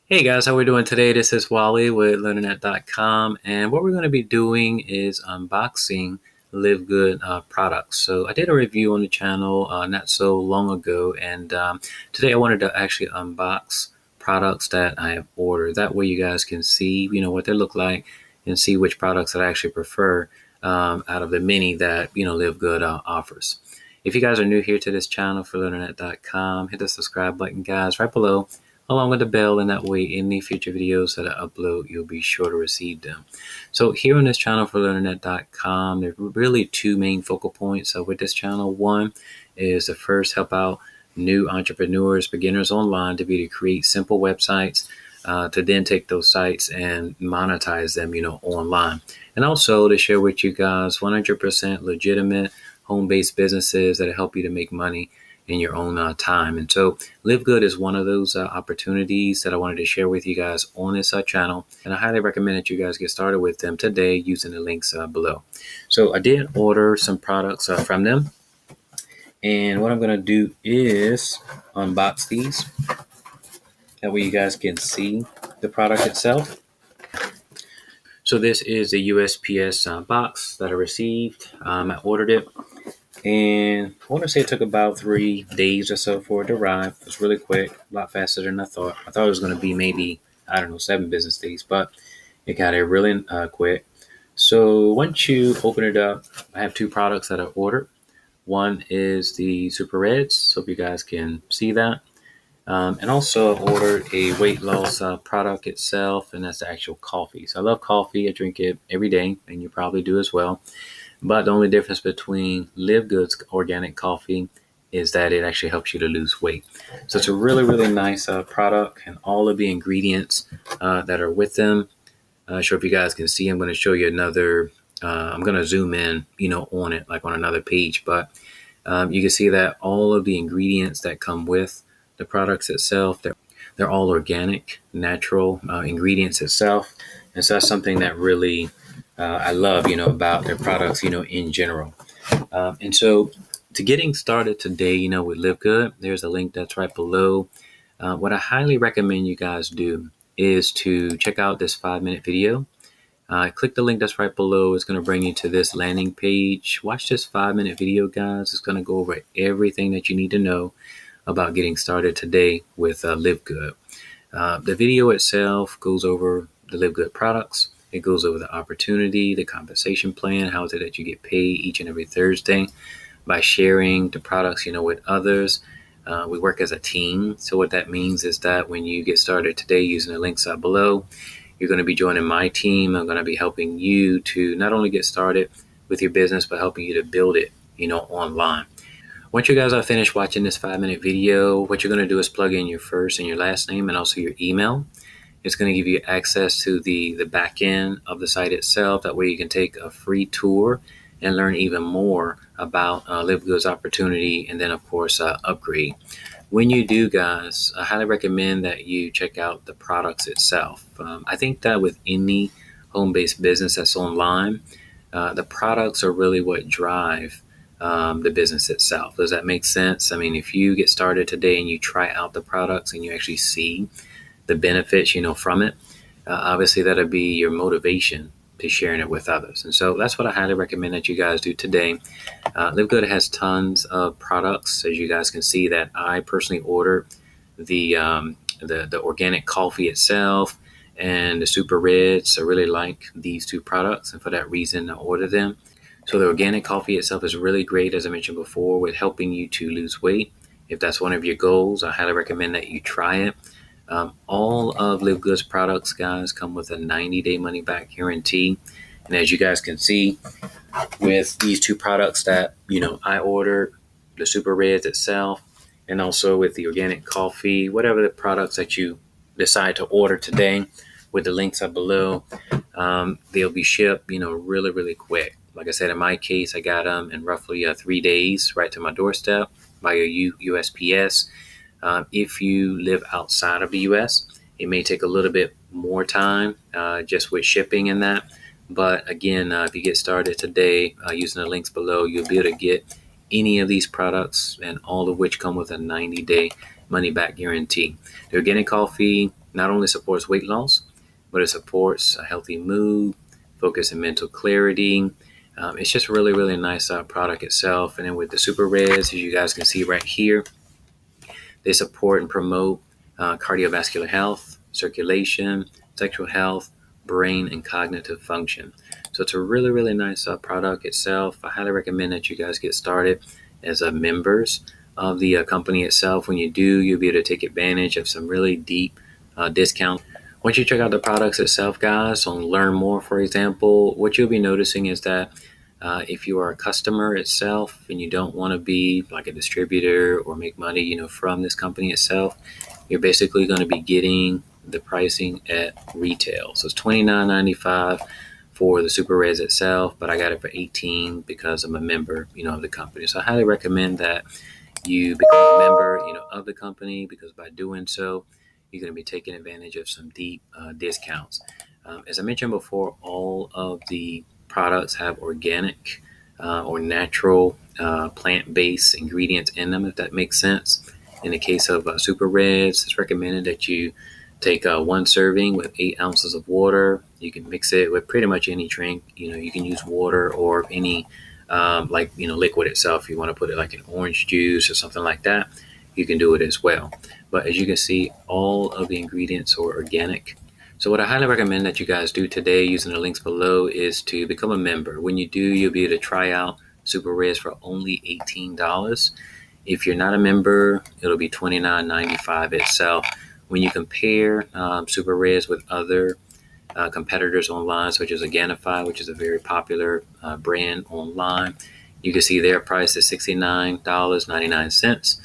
Hey guys, how we doing today? This is Wally with LearnerNet.com, and what we're going to be doing is unboxing Livegood products. So I did a review on the channel not so long ago, and today I wanted to actually unbox products that I have ordered. That way you guys can see, what they look like and see which products that I actually prefer out of the many that, Livegood offers. If you guys are new here to this channel for LearnerNet.com, hit the subscribe button, guys, right below along with the bell, and that way any future videos that I upload, you'll be sure to receive them. So here on this channel for LearnerNet.com, there are really two main focal points with this channel. One is to first help out new entrepreneurs, beginners online to be able to create simple websites to then take those sites and monetize them, online. And also to share with you guys 100% legitimate home-based businesses that help you to make money in your own time. And so Livegood is one of those opportunities that I wanted to share with you guys on this channel. And I highly recommend that you guys get started with them today using the links below. So I did order some products from them. And what I'm going to do is unbox these. That way you guys can see the product itself. So this is the USPS box that I received. I ordered it. And I want to say it took about 3 days or so for it to arrive. It was really quick, a lot faster than I thought. I thought it was going to be maybe, 7 business days, but it got here really quick. So once you open it up, I have 2 products that I ordered. One is the Super Reds. Hope you guys can see that. And also I ordered a weight loss product itself, and that's the actual coffee. So I love coffee. I drink it every day, and you probably do as well. But the only difference between Livegood's organic coffee is that it actually helps you to lose weight. So it's a really, really nice product, and all of the ingredients that are with them. Not sure if you guys can see. I'm going to show you another. I'm going to zoom in, on it, like on another page. But you can see that all of the ingredients that come with the products itself, they're all organic, natural ingredients itself. And so that's something that really I love, about their products, in general. And so to getting started today, with Livegood, there's a link that's right below. What I highly recommend you guys do is to check out this 5-minute video. Click the link that's right below. It's going to bring you to this landing page. Watch this 5-minute video, guys. It's going to go over everything that you need to know about getting started today with Livegood. The video itself goes over the Livegood products. It goes over the opportunity, the compensation plan, how is it that you get paid each and every Thursday by sharing the products, with others. We work as a team. So what that means is that when you get started today using the links out below, you're going to be joining my team. I'm going to be helping you to not only get started with your business, but helping you to build it, online. Once you guys are finished watching this 5-minute video, what you're going to do is plug in your first and your last name and also your email. It's going to give you access to the back end of the site itself. That way you can take a free tour and learn even more about Livegood's opportunity, and then, of course, upgrade. When you do, guys, I highly recommend that you check out the products itself. I think that with any home-based business that's online, the products are really what drive the business itself. Does that make sense? I mean, if you get started today and you try out the products and you actually see the benefits, from it, obviously that'll be your motivation to sharing it with others. And so that's what I highly recommend that you guys do today. Livegood has tons of products, as you guys can see, that I personally ordered. The organic coffee itself and the Super Reds. I really like these 2 products, and for that reason I ordered them. So the organic coffee itself is really great, as I mentioned before, with helping you to lose weight. If that's one of your goals, I highly recommend that you try it. All of Livegood's products, guys, come with a 90-day money-back guarantee. And as you guys can see, with these 2 products that, I ordered, the Super Reds itself, and also with the organic coffee, whatever the products that you decide to order today, with the links up below, they'll be shipped, really, really quick. Like I said, in my case, I got them in roughly 3 days right to my doorstep via USPS. If you live outside of the U.S., it may take a little bit more time just with shipping and that. But again, if you get started today using the links below, you'll be able to get any of these products, and all of which come with a 90-day money-back guarantee. The organic coffee, not only supports weight loss, but it supports a healthy mood, focus and mental clarity. It's just a really, really nice product itself. And then with the Super Reds, as you guys can see right here, they support and promote cardiovascular health, circulation, sexual health, brain, and cognitive function. So it's a really, really nice product itself. I highly recommend that you guys get started as members of the company itself. When you do, you'll be able to take advantage of some really deep discounts. Once you check out the products itself, guys, on Learn More, for example, what you'll be noticing is that if you are a customer itself and you don't want to be like a distributor or make money, from this company itself, you're basically going to be getting the pricing at retail. So it's $29.95 for the Super Reds itself, but I got it for $18 because I'm a member, of the company. So I highly recommend that you become a member, of the company, because by doing so, you're going to be taking advantage of some deep discounts. As I mentioned before, all of the products have organic or natural plant-based ingredients in them, if that makes sense. In the case of Super Reds, it's recommended that you take one serving with 8 ounces of water. You can mix it with pretty much any drink. You can use water or any liquid itself. If you want to put it like in orange juice or something like that, you can do it as well. But as you can see, all of the ingredients are organic. So what I highly recommend that you guys do today, using the links below, is to become a member. When you do, you'll be able to try out Super Reds for only $18. If you're not a member, it'll be $29.95 itself. When you compare Super Reds with other competitors online, such as Organifi, which is a very popular brand online, you can see their price is $69.99.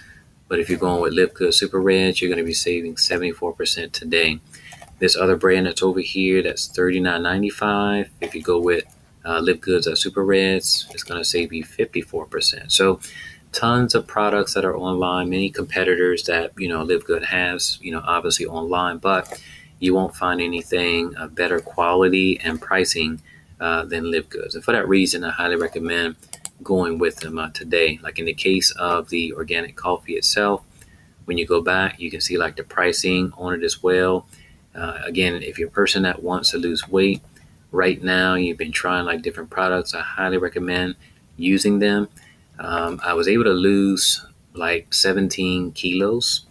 But if you're going with Livegood Super Reds, you're going to be saving 74% today. This other brand that's over here, that's $39.95. If you go with Livegood's Super Reds, it's going to save you 54%. So tons of products that are online, many competitors that, Livegood has, obviously online, but you won't find anything better quality and pricing than Livegood's. And for that reason, I highly recommend going with them today. Like in the case of the organic coffee itself, when you go back, you can see like the pricing on it as well. Again, if you're a person that wants to lose weight right now, you've been trying like different products, I highly recommend using them. I was able to lose like 17 kilos,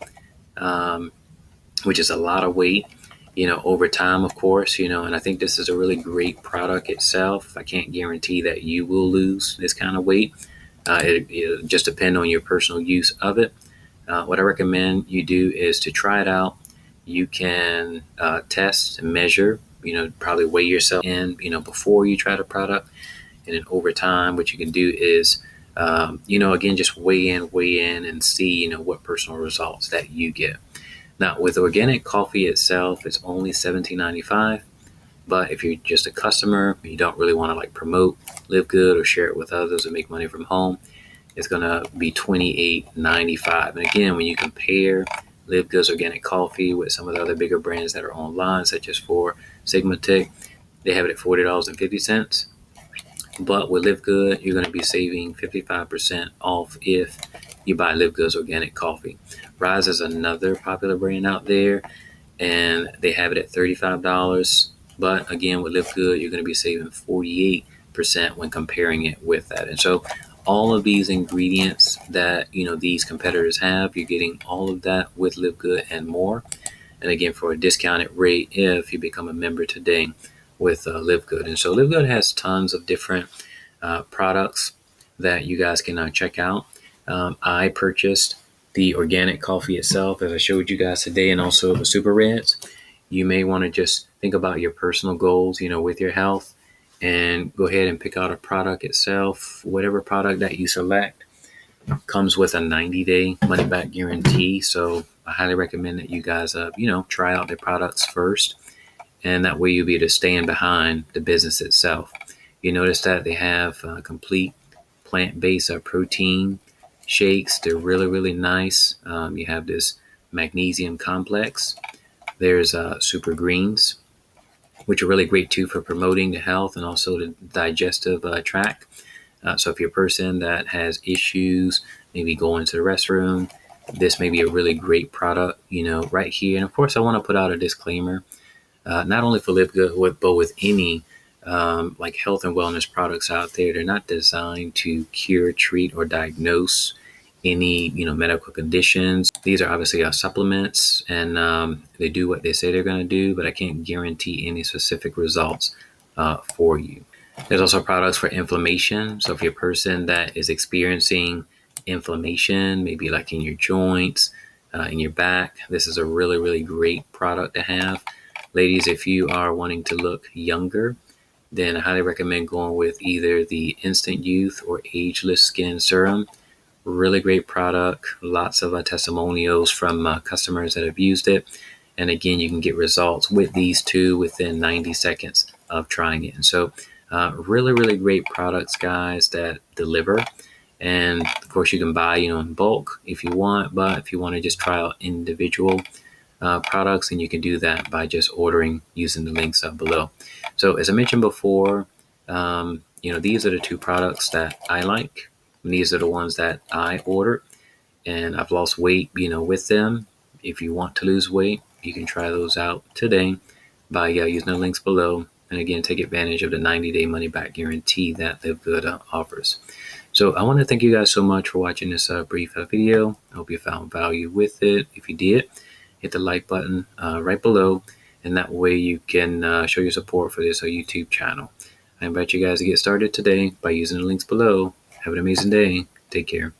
which is a lot of weight, over time, of course, and I think this is a really great product itself. I can't guarantee that you will lose this kind of weight. It just depends on your personal use of it. What I recommend you do is to try it out. You can test and measure, probably weigh yourself in, before you try the product. And then over time, what you can do is, again, just weigh in and see, what personal results that you get. Now, with organic coffee itself, it's only $17.95. But if you're just a customer, you don't really want to like promote Livegood or share it with others or make money from home, it's going to be $28.95. And again, when you compare Livegood's organic coffee with some of the other bigger brands that are online, such as for Sigma Tech, they have it at $40.50. But with Livegood, you're going to be saving 55% off if you buy Livegood's organic coffee. Rise is another popular brand out there, and they have it at $35. But again, with Livegood, you're going to be saving 48% when comparing it with that. And so all of these ingredients that, these competitors have, you're getting all of that with Livegood and more. And again, for a discounted rate if you become a member today with Livegood. And so Livegood has tons of different products that you guys can check out. I purchased the organic coffee itself, as I showed you guys today, and also the Super Reds. You may want to just think about your personal goals, with your health, and go ahead and pick out a product itself. Whatever product that you select comes with a 90-day money-back guarantee. So I highly recommend that you guys, try out their products first, and that way you'll be able to stand behind the business itself. You notice that they have complete plant-based protein shakes. They're really, really nice. You have this magnesium complex. There's super greens, which are really great too for promoting the health and also the digestive tract. So if you're a person that has issues, maybe going to the restroom, this may be a really great product, right here. And of course, I want to put out a disclaimer, not only for Livegood, but with any like health and wellness products out there. They're not designed to cure, treat, or diagnose any medical conditions. These are obviously supplements, and they do what they say they're going to do, but I can't guarantee any specific results for you. There's also products for inflammation. So if you're a person that is experiencing inflammation, maybe like in your joints, in your back, this is a really, really great product to have. Ladies, if you are wanting to look younger, then I highly recommend going with either the Instant Youth or Ageless Skin Serum. Really great product. Lots of testimonials from customers that have used it. And again, you can get results with these two within 90 seconds of trying it. And so really, really great products, guys, that deliver. And of course, you can buy, in bulk if you want. But if you want to just try out individual products, and you can do that by just ordering using the links up below. So as I mentioned before, these are the two products that I like. And these are the ones that I ordered, and I've lost weight, with them. If you want to lose weight, you can try those out today by using the links below. And again, take advantage of the 90-day money-back guarantee that Livegood offers. So I want to thank you guys so much for watching this brief video. I hope you found value with it. If you did, hit the like button right below, and that way you can show your support for this YouTube channel. I invite you guys to get started today by using the links below. Have an amazing day. Take care.